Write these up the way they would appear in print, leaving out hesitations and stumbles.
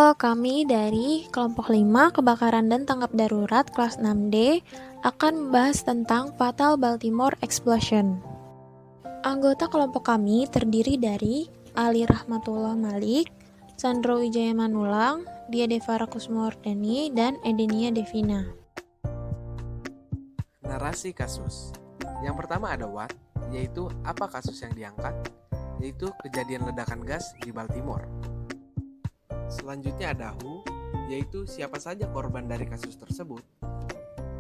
Halo, kami dari kelompok 5 Kebakaran dan Tanggap Darurat kelas 6D akan membahas tentang Fatal Baltimore Explosion. Anggota kelompok kami terdiri dari Ali Rahmatullah Malik, Sandro Wijaya Manulang, Dia Devara Kusmowardani, dan Edenia Devina. Narasi kasus. Yang pertama ada what, yaitu apa kasus yang diangkat, yaitu kejadian ledakan gas di Baltimore. Selanjutnya ada who, yaitu siapa saja korban dari kasus tersebut.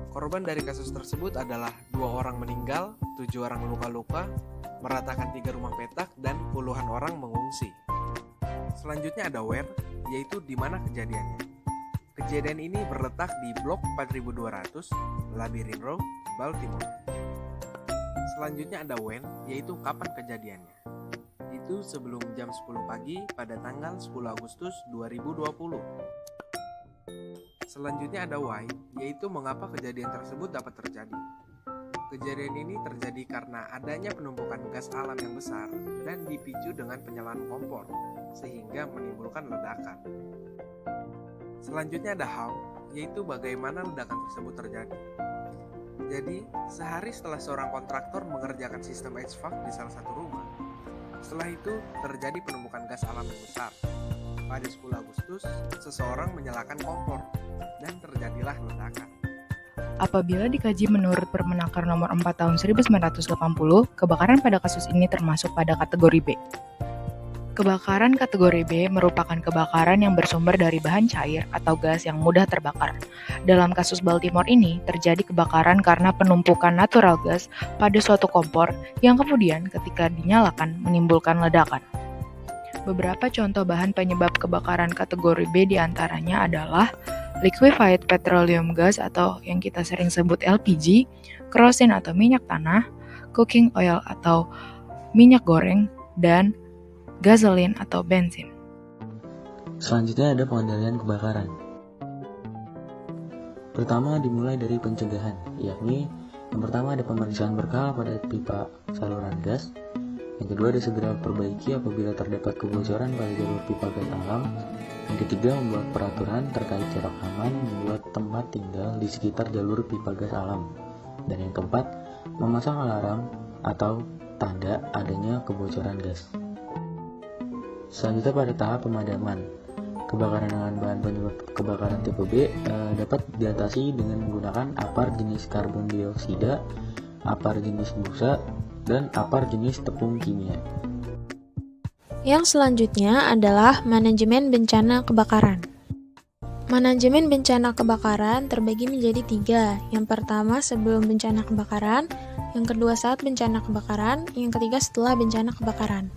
Korban dari kasus tersebut adalah 2 orang meninggal, 7 orang luka-luka, meratakan 3 rumah petak, dan puluhan orang mengungsi. Selanjutnya ada where, yaitu di mana kejadiannya. Kejadian ini berletak di blok 4200, Labyrinth Road, Baltimore. Selanjutnya ada when, yaitu kapan kejadiannya. Itu sebelum jam 10 pagi pada tanggal 10 Agustus 2020. Selanjutnya ada why, yaitu mengapa kejadian tersebut dapat terjadi. Kejadian ini terjadi karena adanya penumpukan gas alam yang besar dan dipicu dengan penyalaan kompor, sehingga menimbulkan ledakan. Selanjutnya ada how, yaitu bagaimana ledakan tersebut terjadi. Jadi, sehari setelah seorang kontraktor mengerjakan sistem HVAC di salah satu rumah, setelah itu terjadi penumpukan gas alam yang besar. Pada 10 Agustus, seseorang menyalakan kompor dan terjadilah ledakan. Apabila dikaji menurut Permenaker Nomor 4 Tahun 1980, kebakaran pada kasus ini termasuk pada kategori B. Kebakaran kategori B merupakan kebakaran yang bersumber dari bahan cair atau gas yang mudah terbakar. Dalam kasus Baltimore ini, terjadi kebakaran karena penumpukan natural gas pada suatu kompor yang kemudian ketika dinyalakan menimbulkan ledakan. Beberapa contoh bahan penyebab kebakaran kategori B diantaranya adalah liquefied petroleum gas atau yang kita sering sebut LPG, kerosin atau minyak tanah, cooking oil atau minyak goreng, dan gasolin atau bensin. Selanjutnya ada pengendalian kebakaran. Pertama dimulai dari pencegahan, yakni yang pertama ada pemeriksaan berkala pada pipa saluran gas. Yang kedua ada segera perbaiki apabila terdapat kebocoran pada jalur pipa gas alam. Yang ketiga membuat peraturan terkait jarak aman membuat tempat tinggal di sekitar jalur pipa gas alam. Dan yang keempat, memasang alarm atau tanda adanya kebocoran gas. Selanjutnya pada tahap pemadaman. Kebakaran dengan bahan penyebab kebakaran tipe B dapat diatasi dengan menggunakan apar jenis karbon dioksida, apar jenis busa, dan apar jenis tepung kimia. Yang selanjutnya adalah manajemen bencana kebakaran. Manajemen bencana kebakaran terbagi menjadi 3. Yang pertama sebelum bencana kebakaran, yang kedua saat bencana kebakaran, yang ketiga setelah bencana kebakaran.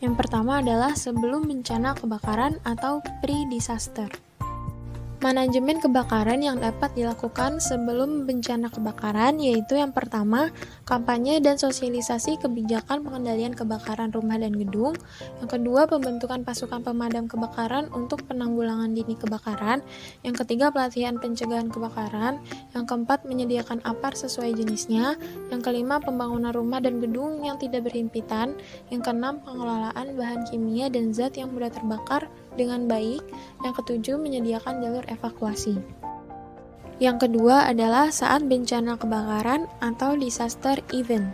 Yang pertama adalah sebelum bencana kebakaran atau pre-disaster. Manajemen kebakaran yang dapat dilakukan sebelum bencana kebakaran yaitu yang pertama, kampanye dan sosialisasi kebijakan pengendalian kebakaran rumah dan gedung. Yang kedua, pembentukan pasukan pemadam kebakaran untuk penanggulangan dini kebakaran. Yang ketiga, pelatihan pencegahan kebakaran. Yang keempat, menyediakan apar sesuai jenisnya. Yang kelima, pembangunan rumah dan gedung yang tidak berhimpitan. Yang keenam, pengelolaan bahan kimia dan zat yang mudah terbakar dengan baik. Yang ketujuh, menyediakan jalur evakuasi. Yang kedua adalah saat bencana kebakaran atau disaster event.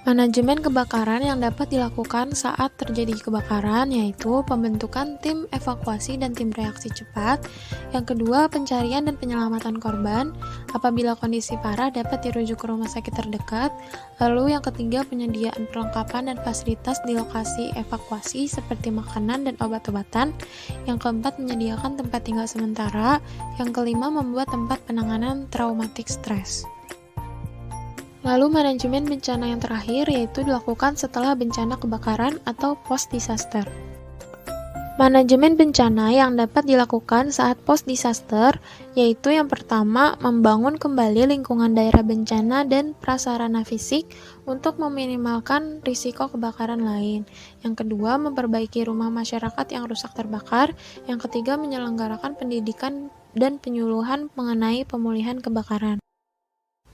Manajemen kebakaran yang dapat dilakukan saat terjadi kebakaran yaitu pembentukan tim evakuasi dan tim reaksi cepat. Yang kedua, pencarian dan penyelamatan korban. Apabila kondisi parah dapat dirujuk ke rumah sakit terdekat. Lalu yang ketiga, penyediaan perlengkapan dan fasilitas di lokasi evakuasi seperti makanan dan obat-obatan. Yang keempat, menyediakan tempat tinggal sementara. Yang kelima, membuat tempat penanganan traumatik stres. Lalu manajemen bencana yang terakhir yaitu dilakukan setelah bencana kebakaran atau post-disaster. Manajemen bencana yang dapat dilakukan saat post-disaster yaitu yang pertama, membangun kembali lingkungan daerah bencana dan prasarana fisik untuk meminimalkan risiko kebakaran lain. Yang kedua, memperbaiki rumah masyarakat yang rusak terbakar. Yang ketiga, menyelenggarakan pendidikan dan penyuluhan mengenai pemulihan kebakaran.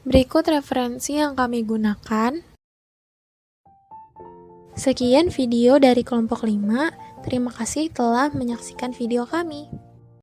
Berikut referensi yang kami gunakan. Sekian video dari kelompok 5. Terima kasih telah menyaksikan video kami.